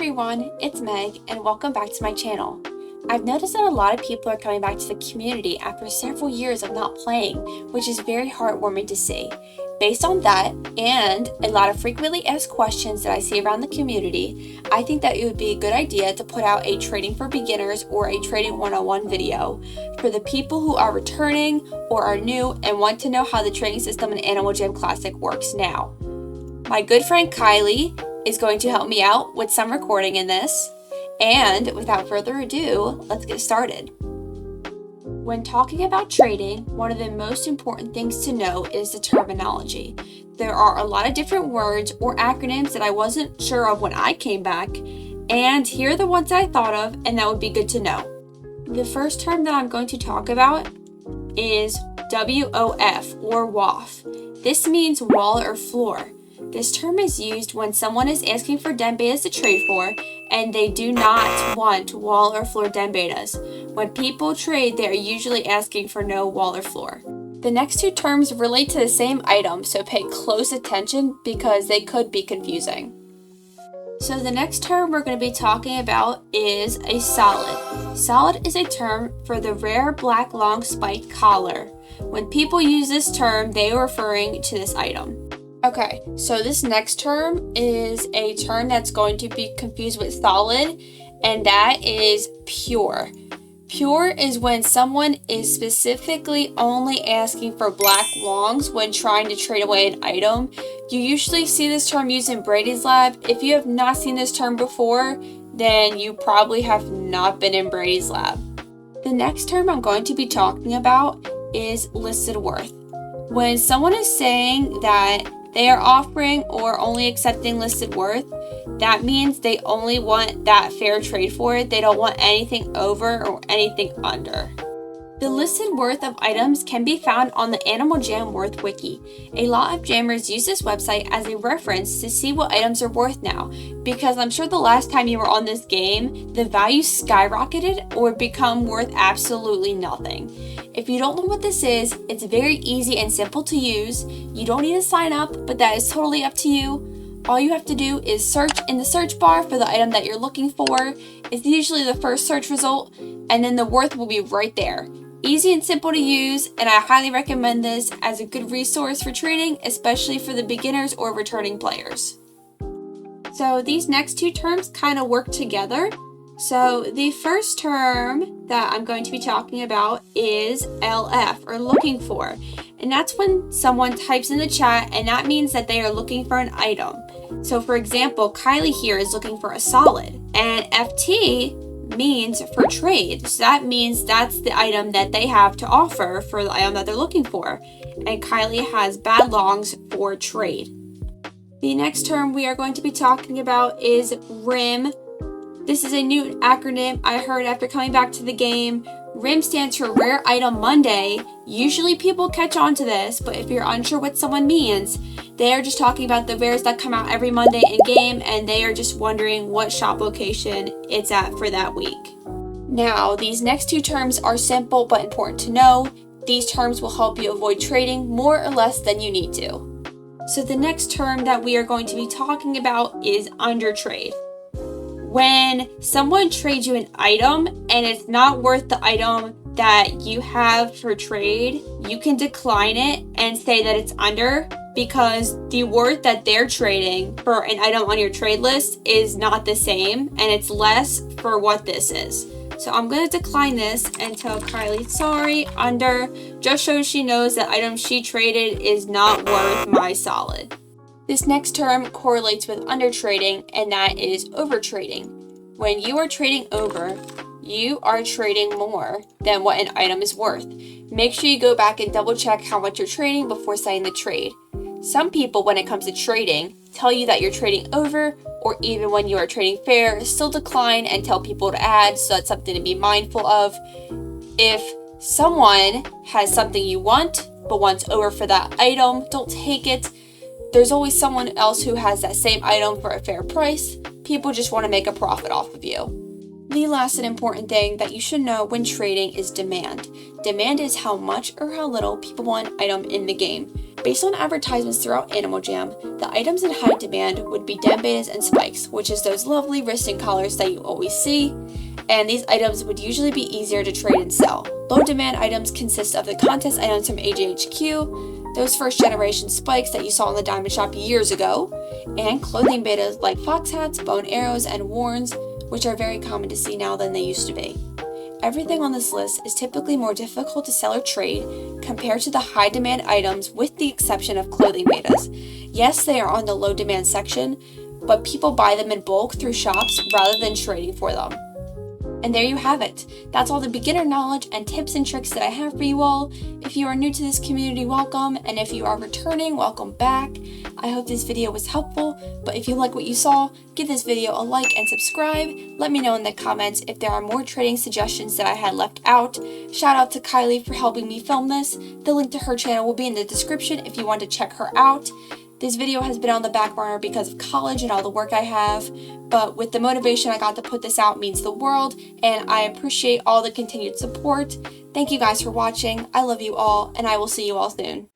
everyone, it's Meg and welcome back to my channel. I've noticed that a lot of people are coming back to the community after several years of not playing, which is very heartwarming to see. Based on that and a lot of frequently asked questions that I see around the community, I think that it would be a good idea to put out a trading for beginners or a trading 101 video for the people who are returning or are new and want to know how the trading system in Animal Jam Classic works now. My good friend Kylie is going to help me out with some recording in this. And without further ado, let's get started. When talking about trading, one of the most important things to know is the terminology. There are a lot of different words or acronyms that I wasn't sure of when I came back, and here are the ones I thought of and that would be good to know. The first term that I'm going to talk about is WOF or WOF. This means wall or floor. This term is used when someone is asking for den betas to trade for and they do not want wall or floor den betas. When people trade, they are usually asking for no wall or floor. The next two terms relate to the same item, so pay close attention because they could be confusing. So the next term we're going to be talking about is a solid. Solid is a term for the rare black long spiked collar. When people use this term, they are referring to this item. Okay, so this next term is a term that's going to be confused with solid, and that is pure. Pure is when someone is specifically only asking for black longs when trying to trade away an item. You usually see this term used in Brady's Lab. If you have not seen this term before, then you probably have not been in Brady's Lab. The next term I'm going to be talking about is listed worth. When someone is saying that they are offering or only accepting listed worth, that means they only want that fair trade for it. They don't want anything over or anything under. The listed worth of items can be found on the Animal Jam Worth Wiki. A lot of jammers use this website as a reference to see what items are worth now, because I'm sure the last time you were on this game, the value skyrocketed or become worth absolutely nothing. If you don't know what this is, it's very easy and simple to use. You don't need to sign up, but that is totally up to you. All you have to do is search in the search bar for the item that you're looking for. It's usually the first search result, and then the worth will be right there. Easy and simple to use, and I highly recommend this as a good resource for trading, especially for the beginners or returning players. So these next two terms kind of work together. So the first term that I'm going to be talking about is LF, or looking for. And that's when someone types in the chat, and that means that they are looking for an item. So for example, Kylie here is looking for a solid, and FT means for trade. So that means that's the item that they have to offer for the item that they're looking for. And Kylie has bad longs for trade. The next term we are going to be talking about is RIM. This is a new acronym I heard after coming back to the game. RIM stands for Rare Item Monday. Usually people catch on to this, but if you're unsure what someone means, they are just talking about the rares that come out every Monday in game, and they are just wondering what shop location it's at for that week. Now, these next two terms are simple but important to know. These terms will help you avoid trading more or less than you need to. So the next term that we are going to be talking about is undertrade. When someone trades you an item and it's not worth the item that you have for trade, you can decline it and say that it's under, because the worth that they're trading for an item on your trade list is not the same, and it's less for what this is. So I'm going to decline this and tell Kylie, sorry, under, just so she knows that item she traded is not worth my solid. This next term correlates with undertrading, and that is overtrading. When you are trading over, you are trading more than what an item is worth. Make sure you go back and double check how much you're trading before signing the trade. Some people, when it comes to trading, tell you that you're trading over, or even when you are trading fair, still decline and tell people to add, so that's something to be mindful of. If someone has something you want, but wants over for that item, don't take it. There's always someone else who has that same item for a fair price. People just want to make a profit off of you. The last and important thing that you should know when trading is demand. Demand is how much or how little people want an item in the game. Based on advertisements throughout Animal Jam, the items in high demand would be den betas and spikes, which is those lovely wristing collars that you always see, and these items would usually be easier to trade and sell. Low demand items consist of the contest items from HAAWK, those first generation spikes that you saw in the diamond shop years ago, and clothing betas like fox hats, bow and arrows, and warns, which are very common to see now than they used to be. Everything on this list is typically more difficult to sell or trade compared to the high demand items, with the exception of clothing betas. Yes, they are on the low demand section, but people buy them in bulk through shops rather than trading for them. And there you have it. That's all the beginner knowledge and tips and tricks that I have for you all. If you are new to this community, welcome, and if you are returning, welcome back. I hope this video was helpful, but if you like what you saw, give this video a like and subscribe. Let me know in the comments if there are more trading suggestions that I had left out. Shout out to Kylie for helping me film this. The link to her channel will be in the description if you want to check her out. This video has been on the back burner because of college and all the work I have, but with the motivation I got to put this out means the world, and I appreciate all the continued support. Thank you guys for watching. I love you all, and I will see you all soon.